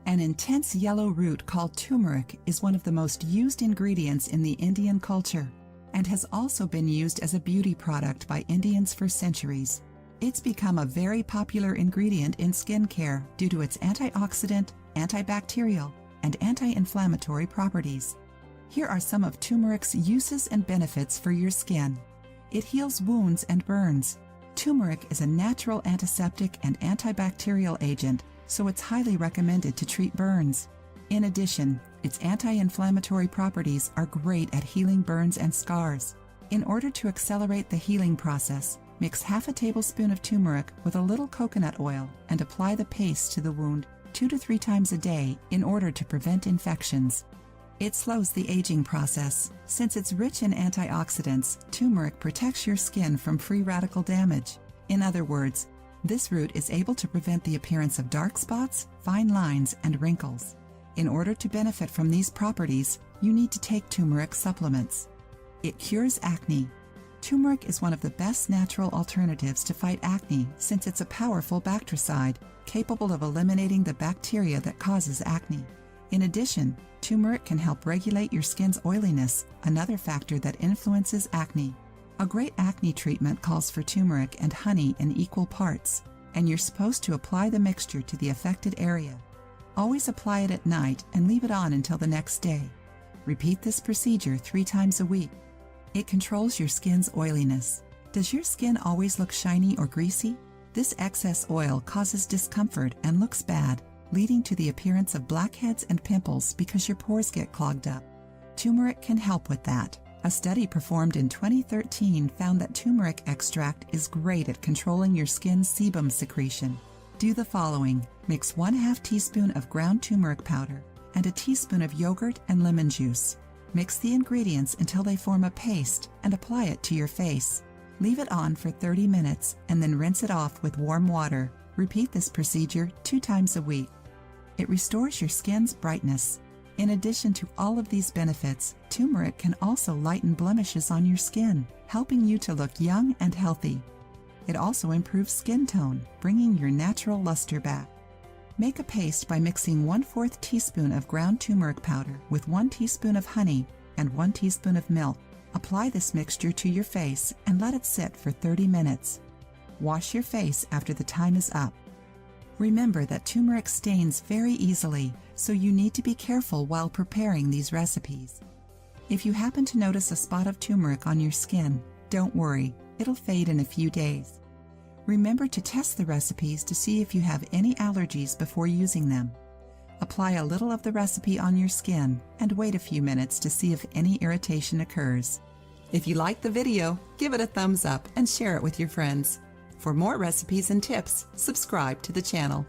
An intense yellow root called turmeric is one of the most used ingredients in the Indian culture and has also been used as a beauty product by Indians for centuries. It's become a very popular ingredient in skincare due to its antioxidant, antibacterial, and anti-inflammatory properties. Here are some of turmeric's uses and benefits for your skin. It heals wounds and burns. Turmeric is a natural antiseptic and antibacterial agent, so it's highly recommended to treat burns. In addition, its anti-inflammatory properties are great at healing burns and scars. In order to accelerate the healing process, mix half a tablespoon of turmeric with a little coconut oil and apply the paste to the wound 2 to 3 times a day in order to prevent infections. It slows the aging process. Since it's rich in antioxidants, turmeric protects your skin from free radical damage. In other words, this root is able to prevent the appearance of dark spots, fine lines, and wrinkles. In order to benefit from these properties, you need to take turmeric supplements. It cures acne. Turmeric is one of the best natural alternatives to fight acne since it's a powerful bactericide capable of eliminating the bacteria that causes acne. In addition, turmeric can help regulate your skin's oiliness, another factor that influences acne. A great acne treatment calls for turmeric and honey in equal parts, and you're supposed to apply the mixture to the affected area. Always apply it at night and leave it on until the next day. Repeat this procedure 3 times a week. It controls your skin's oiliness. Does your skin always look shiny or greasy? This excess oil causes discomfort and looks bad, leading to the appearance of blackheads and pimples because your pores get clogged up. Turmeric can help with that. A study performed in 2013 found that turmeric extract is great at controlling your skin's sebum secretion. Do the following. Mix 1/2 teaspoon of ground turmeric powder and a teaspoon of yogurt and lemon juice. Mix the ingredients until they form a paste and apply it to your face. Leave it on for 30 minutes and then rinse it off with warm water. Repeat this procedure 2 times a week. It restores your skin's brightness. In addition to all of these benefits, turmeric can also lighten blemishes on your skin, helping you to look young and healthy. It also improves skin tone, bringing your natural luster back. Make a paste by mixing 1/4 teaspoon of ground turmeric powder with 1 teaspoon of honey and 1 teaspoon of milk. Apply this mixture to your face and let it sit for 30 minutes. Wash your face after the time is up. Remember that turmeric stains very easily, so you need to be careful while preparing these recipes. If you happen to notice a spot of turmeric on your skin, don't worry, it'll fade in a few days. Remember to test the recipes to see if you have any allergies before using them. Apply a little of the recipe on your skin and wait a few minutes to see if any irritation occurs. If you liked the video, give it a thumbs up and share it with your friends. For more recipes and tips, subscribe to the channel.